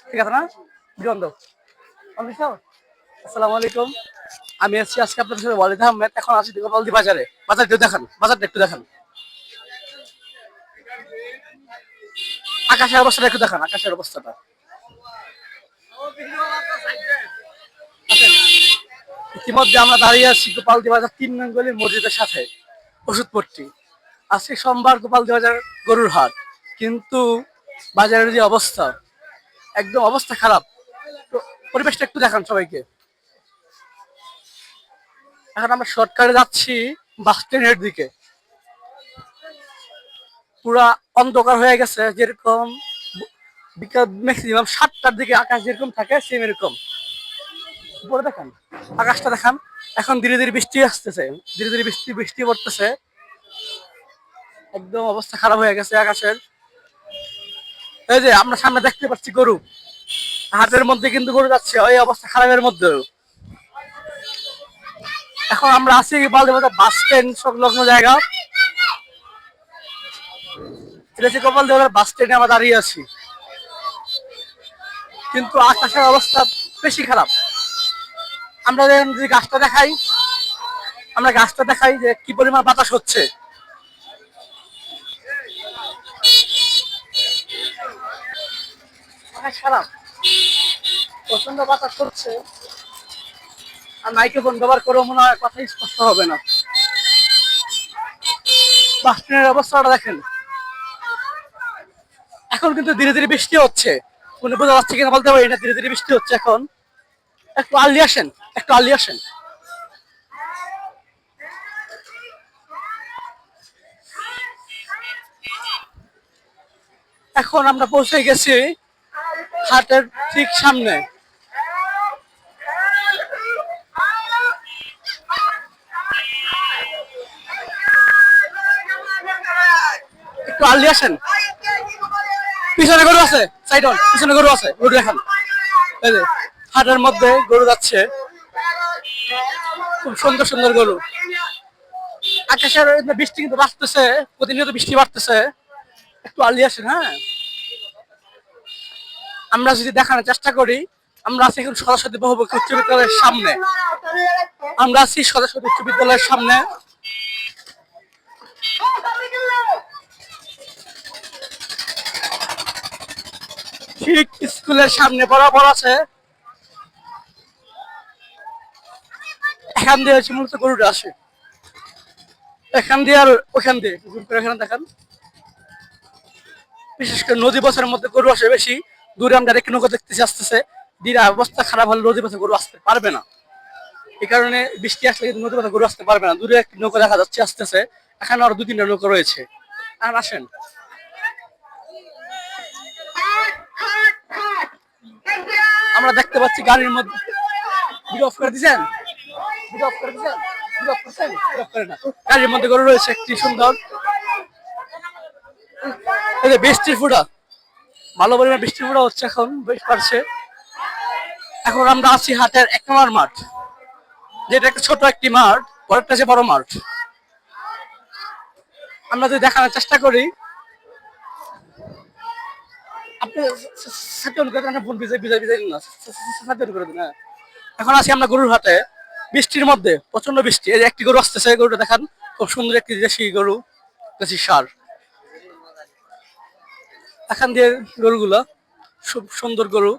ঠিক আছে না? বিরন্দ। আসসালামু আলাইকুম। আমি আছি আজকে আপনাদের সাথে ওয়ালিদ আহমেদ। এখন আছি গোপালদি বাজারে। বাজারটা দেখান, বাজারটা একটু দেখান। আকাশের অবস্থাটা একটু দেখান, আকাশের অবস্থাটা। আসেন। ইতিমধ্যে আমরা দাঁড়িয়ে আছি গোপালদি বাজার ৩ নং গলির মসজিদের সাথে ওষুধপট্টি। আজকে সোমবার গোপালদি বাজার গরুর হাট, কিন্তু বাজারের যে অবস্থা, একদম অবস্থা খারাপ। তো পরিবেশটা একটু দেখান সবাইকে। এখন আমরা শর্টকাটে যাচ্ছি বাস স্ট্যান্ডের দিকে। পুরা অন্ধকার হয়ে গেছে, যেরকম বিকাল ম্যাক্সিমাম 7টার দিকে আকাশ যেরকম থাকে সেম এরকম। উপরে দেখান, আকাশটা দেখান। এখন ধীরে ধীরে বৃষ্টি আসতেছে, ধীরে ধীরে বৃষ্টি বৃষ্টি পড়তেছে। একদম অবস্থা খারাপ হয়ে গেছে আকাশের। এই যে আমরা সামনে দেখতে পাচ্ছি গরু, হাটের মধ্যে কিন্তু গরু যাচ্ছে ওই অবস্থা খারাপের মধ্যেও। এখন আমরা আছি বালদিবাজার বাস স্ট্যান্ড সংলগ্ন জায়গা। এটা হচ্ছে গোপালদিবাজার বাস স্ট্যান্ডে আমরা দাঁড়িয়ে আছি, কিন্তু আকাশের অবস্থা বেশি খারাপ। আমরা যদি গাছটা দেখাই, আমরা গাছটা দেখাই যে কি পরিমাণ বাতাস হচ্ছে। আকাশ খারাপ, প্রচন্ড বাতাস হচ্ছে। আর মাইক্রোফোন ব্যবহার করে মনে হয় কথা স্পষ্ট হবে না। বাস স্ট্যান্ডের অবস্থাটা দেখেন। এখন কিন্তু ধীরে ধীরে বৃষ্টি হচ্ছে, কোনো বোঝা যাচ্ছে কিনা বলতে পারি না। ধীরে ধীরে বৃষ্টি হচ্ছে এখন। একটু আর্লি আসেন, একটু আর্লি আসেন। এখন আমরা পৌঁছে গেছি হাটের ঠিক সামনে। একটু আর্লি আসেন। পিছনে গরু আছে, সাইড অন, পিছনে গরু আছে, গরু দেখান। এই যে হাটের মধ্যে গরু যাচ্ছে, খুব সুন্দর সুন্দর গরু। আকাশের বৃষ্টি কিন্তু বাড়তেছে, প্রতিনিয়ত বৃষ্টি বাড়তেছে। একটু আর্লি আসেন। হ্যাঁ, আমরা যদি দেখানোর চেষ্টা করি, আমরা আছি এখন সরস্বতী বহুমুখী উচ্চ বিদ্যালয়ের সামনে। আমরা আছি সরস্বতী উচ্চ বিদ্যালয়ের সামনে। ঠিক স্কুলের সামনে বরাবর আছে। এখান দিয়ে হচ্ছে মূলত গরুটা আসে, এখান দিয়ে আর ওখান দিয়ে। এখানে দেখান, বিশেষ করে নদী বছরের মধ্যে গরু আসে বেশি। দূরে আমরা একটি নৌকা দেখতেছি আসতেছে। ধীরে অবস্থা খারাপ হলে নদী পথে গরু আসতে পারবে না। এই কারণে বৃষ্টি আসলে কিন্তু নদী পথে গরু আসতে পারবে না। দূরে একটি নৌকা দেখা যাচ্ছে আসতেছে, এখানে আরো 2-3টা নৌকা রয়েছে। আর আসেন, আমরা দেখতে পাচ্ছি গাড়ির মধ্যে। ভিডিও অফ করে দিয়েছেন, ভিডিও অফ করে দিয়েছেন, ভিডিও অফ করছেন, ভিডিও অফ করে না। গাড়ির মধ্যে গরু রয়েছে একটি সুন্দর। এই যে বৃষ্টির ফুটা, ভালো পরিমাণ বৃষ্টির ফুটা হচ্ছে এখন, বেশ পারছে। এখন আমরা আছি হাটের 1 নম্বর মাঠ, যেটা একটা ছোট একটি মাঠ, পরেরটা যে বড় মাঠ। আমরা যদি দেখানোর চেষ্টা করি, আপনি ফোন ভিজে ভিজে ভিজে না, করে দিন। হ্যাঁ, এখন আছি আমরা গরুর হাটে, বৃষ্টির মধ্যে, প্রচন্ড বৃষ্টি। এই যে একটি গরু আসতেছে, গরুটা দেখান, খুব সুন্দর একটি দেশি গরু, দেশি ষাঁড়। এখান দিয়ে গরুগুলা খুব সুন্দর গরু।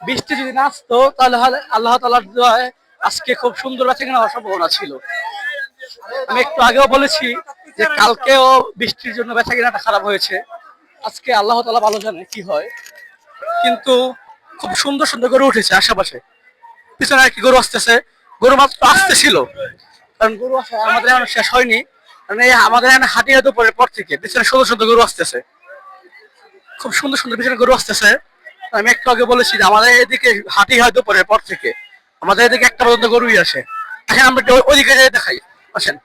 বৃষ্টি যদি না আসতো তাহলে আল্লাহ তাআলার দোয়ায় আজকে খুব সুন্দর বেচাকেনা হওয়ার সম্ভাবনা ছিল। আমি একটু আগেও বলেছি যে কালকেও বৃষ্টির জন্য বেচাকেনাটা খারাপ হয়েছে। আজকে আল্লাহ তাআলা ভালো জানে কি হয়, কিন্তু খুব সুন্দর সুন্দর গরু উঠেছে আশেপাশে। পিছনে একটি গরু আসতেছে, গরু মাত্র আসতেছিল, কারণ গরু আসা আমাদের এখন শেষ হয়নি। মানে আমাদের এখানে হাটিয়ে দুপুরের পর থেকে পিছনে সুন্দর সুন্দর গরু আসতেছে, খুব সুন্দর সুন্দর পিছনে গরু আসতেছে। আমি একটু আগে বলেছি যে আমাদের এদিকে হাঁটি হয় দুপুরের পর থেকে, আমাদের এদিকে 1টা পর্যন্ত গরুই আসে। এখন আমরা ওইদিকে যেয়ে দেখাই, আসেন।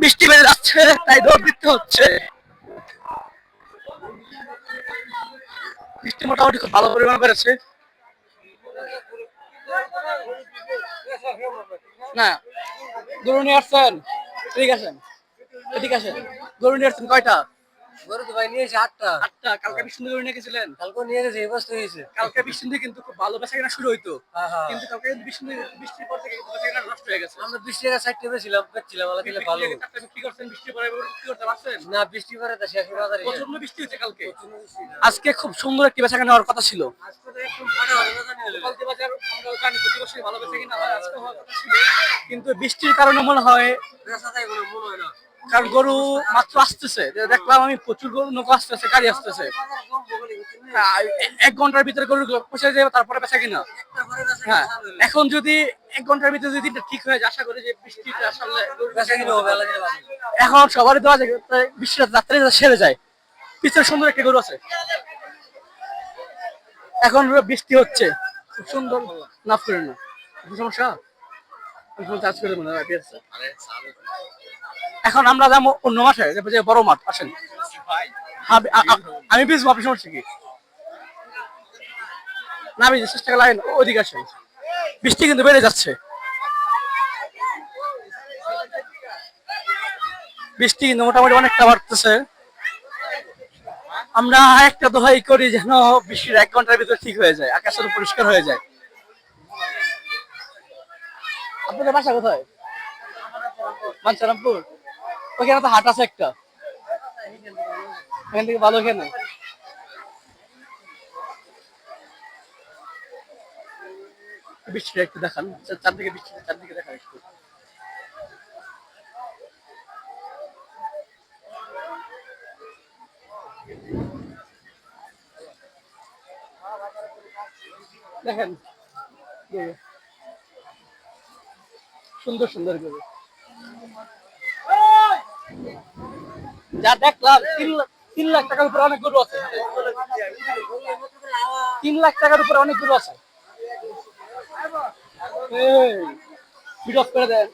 বৃষ্টি বেড়ে যাচ্ছে, তাই দৌড় দিতে হচ্ছে। বৃষ্টি মোটামুটি খুব ভালো পরিমাণ বেড়েছে। না, গরু নিয়ে আসছেন, ঠিক আছে, ঠিক আছে। গরু নিয়ে আসছেন কয়টা? গরু তো ভাই নিয়েছে 8টা। 8টা। কালকে বিষ্ণু নিয়ে গেছিলেন? কালকে নিয়ে গেছে, এই বছর হয়েছে। কালকে বিষ্ণু কিন্তু খুব ভালো বেচাকেনা শুরু হইতো, হ্যাঁ হ্যাঁ। কিন্তু কালকে কিন্তু বৃষ্টির পর থেকে কিন্তু বেচাকেনা নষ্ট হয়ে গেছে। আমরা 20 টাকা 60 বেছিলাম, বেচছিলাম, আল্লাহ দিলে ভালো। বিক্রি করছেন বৃষ্টির পরে, বিক্রি করতে পারছেন? না, বৃষ্টি পরে তো শেষ বাজারে। প্রচন্ড বৃষ্টি হচ্ছে কালকে। প্রচন্ড বৃষ্টি। আজকে খুব সুন্দর একটি বেচাকেনা হওয়ার কথা ছিল। আজকে তো একদম ফাটা হবে না জানি হলো। গোপালদি বাজার আমরা জানি প্রতি বছরই ভালো বেচাকেনা হয়, আজকে হওয়ার কথা ছিল, কিন্তু বৃষ্টির কারণে মনে হয়, বেচা যায় কোনো মনে হয় না। কারণ গরু মাত্র আসতেছে, দেখলাম আমি প্রচুর গরু নৌকা আসতেছে, গাড়ি আসতেছে। 1 ঘন্টার ভিতরে গরুগুলো পৌঁছে যাবে, তারপরে বেচা কিনা। হ্যাঁ, এখন যদি 1 ঘন্টার ভিতরে যদি দিনটা ঠিক হয়ে যায়, আশা করি যে বৃষ্টিটা আসলে বেচা কিনে হবে, আল্লাহ দিলে ভালো। এখন সবারই দেওয়া যায়, বৃষ্টিটা রাত্রে সেরে যায়। পিছনে সুন্দর একটা গরু আছে, এখন বৃষ্টি হচ্ছে খুব সুন্দর। নাফ করে না, কি সমস্যা? আমি ফোন চার্জ করে মনে হয় পেয়েছে। এখন আমরা যাবো অন্য মাঠে, যে বড় মাঠ। আসেন, আমি বুঝবো আপনি সমস্যা কি না। আমি চেষ্টা করে লাইন ওদিকে আসেন, বৃষ্টি কিন্তু বেড়ে যাচ্ছে, বৃষ্টি কিন্তু মোটামুটি অনেকটা বাড়তেছে। আমরা একটা দোহাই করি যেন বৃষ্টির 1 ঘন্টার ভিতরে ঠিক হয়ে যায়, আকাশের পরিষ্কার হয়ে যায়। আপনাদের বাসা কোথায়? বাঞ্ছারামপুর। ওখানে তো হাট আছে একটা, ওখান থেকে ভালো কেনে। বৃষ্টিটা একটু দেখান, চারদিকে বৃষ্টি, চারদিকে দেখান একটু। দেখেন সুন্দর সুন্দর গরু, যা দেখলাম 3 লাখ টাকার উপরে অনেক গরু আছে। 3 লাখ টাকার উপরে অনেক গরু আছে। এই, বিরোধ করে দেন।